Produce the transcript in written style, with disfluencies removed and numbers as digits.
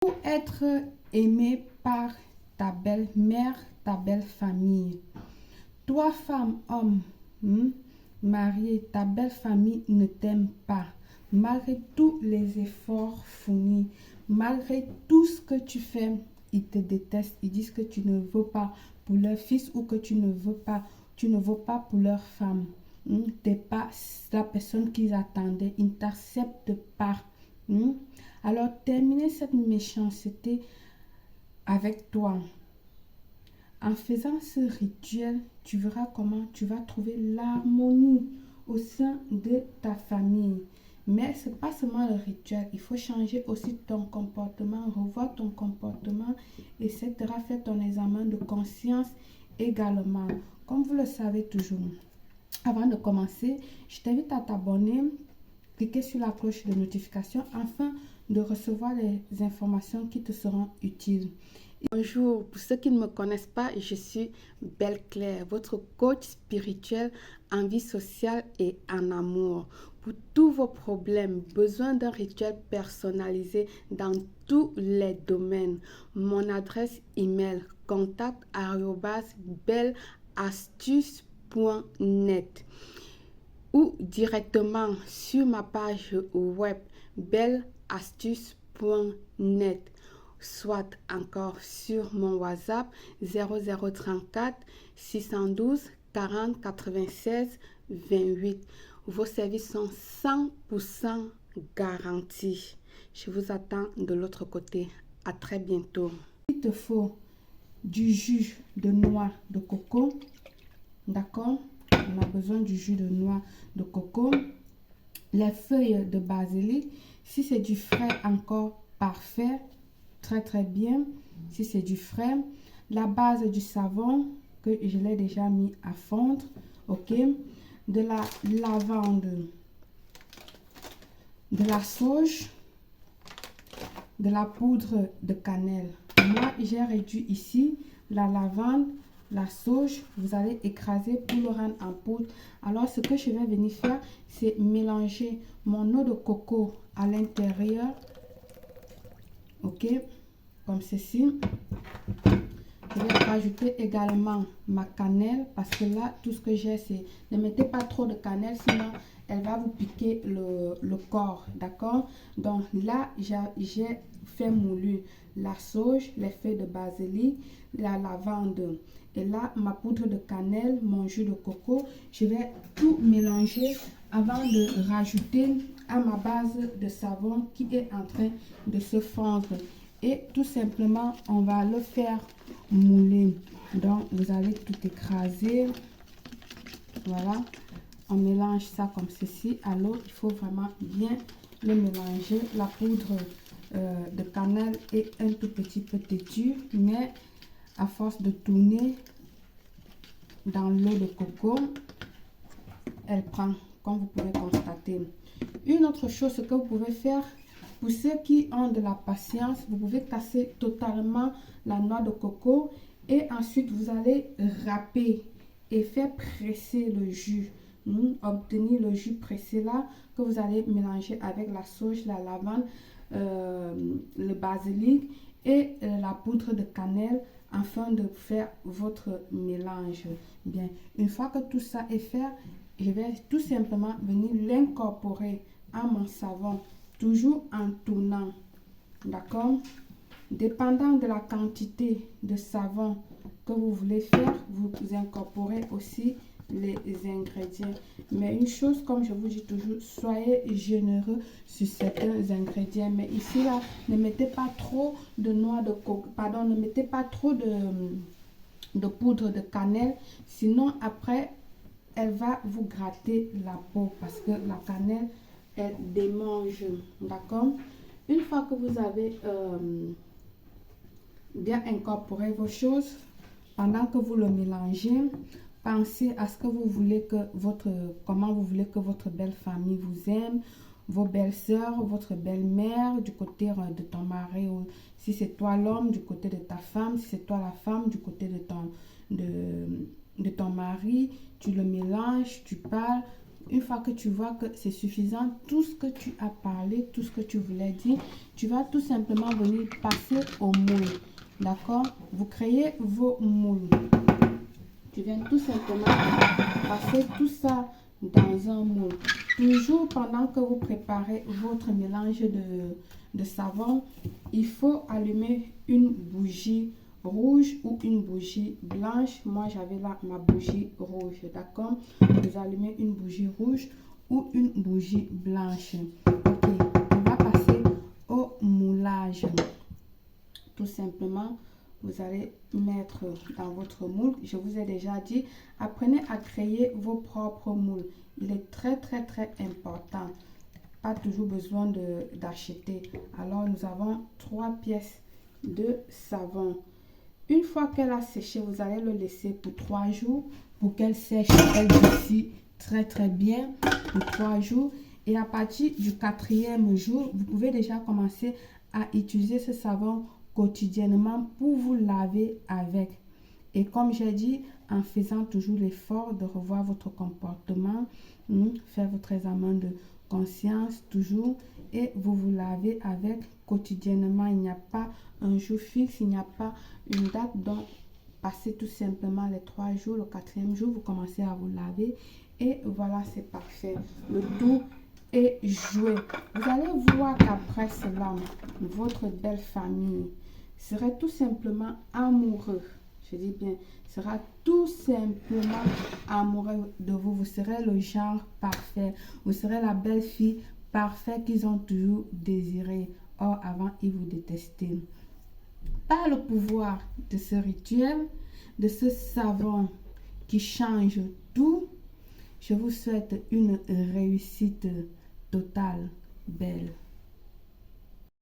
Pour être aimé par ta belle-mère, ta belle famille. Toi, femme, homme, marié, ta belle famille ne t'aime pas. Malgré tous les efforts fournis, malgré tout ce que tu fais, ils te détestent. Ils disent que tu ne veux pas pour leur fils ou que tu ne veux pas pour leur femme. Tu n'es pas la personne qu'ils attendaient. Ils ne t'acceptent pas. Alors, terminez cette méchanceté avec toi. En faisant ce rituel, tu verras comment tu vas trouver l'harmonie au sein de ta famille. Mais ce n'est pas seulement le rituel, il faut changer aussi ton comportement, revoir ton comportement, etc. Faire ton examen de conscience également. Comme vous le savez toujours, avant de commencer, je t'invite à t'abonner, cliquer sur la cloche de notification afin de recevoir les informations qui te seront utiles. Bonjour, pour ceux qui ne me connaissent pas, je suis Belle Claire, votre coach spirituel en vie sociale et en amour. Pour tous vos problèmes, besoin d'un rituel personnalisé dans tous les domaines. Mon adresse email contact@belleastuce.net ou directement sur ma page web belleastuce.net, soit encore sur mon WhatsApp 0034 612 40 96 28. Vos services sont 100% garantis. Je vous attends de l'autre côté. À très bientôt. Il te faut du jus de noix de coco. D'accord? On a besoin du jus de noix de coco. Les feuilles de basilic. Si c'est du frais, encore parfait. Très très bien. Si c'est du frais. La base du savon que je l'ai déjà mis à fondre. Ok. De la lavande. De la sauge. De la poudre de cannelle. Moi, j'ai réduit ici la lavande, la sauge. Vous allez écraser pour le rendre en poudre. Alors, ce que je vais venir faire, c'est mélanger mon eau de coco à l'intérieur. Ok, comme ceci. Je vais rajouter également ma cannelle parce que là, tout ce que j'ai, c'est... Ne mettez pas trop de cannelle, sinon elle va vous piquer le corps, d'accord? Donc là, j'ai fait mouler la sauge, les feuilles de basilic, la lavande. Et là, ma poudre de cannelle, mon jus de coco, je vais tout mélanger avant de rajouter à ma base de savon qui est en train de se fondre. Et tout simplement, on va le faire mouler. Donc, vous allez tout écraser. Voilà. On mélange ça comme ceci à l'eau. Il faut vraiment bien le mélanger. La poudre de cannelle est un tout petit peu têtue, mais à force de tourner dans l'eau de coco, elle prend, comme vous pouvez constater. Une autre chose que vous pouvez faire, pour ceux qui ont de la patience, vous pouvez casser totalement la noix de coco et ensuite vous allez râper et faire presser le jus. Obtenir le jus pressé là que vous allez mélanger avec la sauge, la lavande, le basilic et la poudre de cannelle afin de faire votre mélange. Bien, une fois que tout ça est fait, je vais tout simplement venir l'incorporer à mon savon, toujours en tournant. D'accord? Dépendant de la quantité de savon que vous voulez faire, vous incorporez aussi les ingrédients. Mais une chose, comme je vous dis toujours, soyez généreux sur certains ingrédients. Mais ici, là, ne mettez pas trop de noix de coco, pardon, ne mettez pas trop de poudre de cannelle. Sinon, après, elle va vous gratter la peau parce que la cannelle, elle démange. D'accord? Une fois que vous avez bien incorporé vos choses, pendant que vous le mélangez, pensez à ce que vous voulez que comment vous voulez que votre belle famille vous aime, vos belles sœurs, votre belle-mère du côté de ton mari, ou si c'est toi l'homme du côté de ta femme, si c'est toi la femme du côté de ton mari, tu le mélanges, tu parles Une fois que tu vois que c'est suffisant, tout ce que tu as parlé, tout ce que tu voulais dire, tu vas tout simplement venir passer au moule. D'accord? Vous créez vos moules. Tu viens tout simplement passer tout ça dans un moule. Toujours pendant que vous préparez votre mélange de savon, il faut allumer une bougie rouge ou une bougie blanche. Moi, j'avais là ma bougie rouge, d'accord? Vous allumez une bougie rouge ou une bougie blanche. Ok, on va passer au moulage. Tout simplement, vous allez mettre dans votre moule. Je vous ai déjà dit, apprenez à créer vos propres moules. Il est très important. Pas toujours besoin d'acheter. Alors, nous avons 3 pièces de savon. Une fois qu'elle a séché, vous allez le laisser pour 3 jours pour qu'elle sèche, elle aussi très bien pour 3 jours. Et à partir du 4e jour, vous pouvez déjà commencer à utiliser ce savon quotidiennement pour vous laver avec. Et comme j'ai dit, en faisant toujours l'effort de revoir votre comportement, faire votre examen de conscience toujours, et vous vous lavez avec quotidiennement. Il n'y a pas un jour fixe, il n'y a pas une date. Donc, passez tout simplement les 3 jours, le 4e jour, vous commencez à vous laver. Et voilà, c'est parfait. Le tout est joué. Vous allez voir qu'après cela, votre belle famille serait tout simplement amoureux. Je dis bien, sera tout simplement amoureux de vous. Vous serez le genre parfait. Vous serez la belle fille parfaite qu'ils ont toujours désiré. Or, avant, ils vous détestaient. Par le pouvoir de ce rituel, de ce savon qui change tout, je vous souhaite une réussite totale, belle.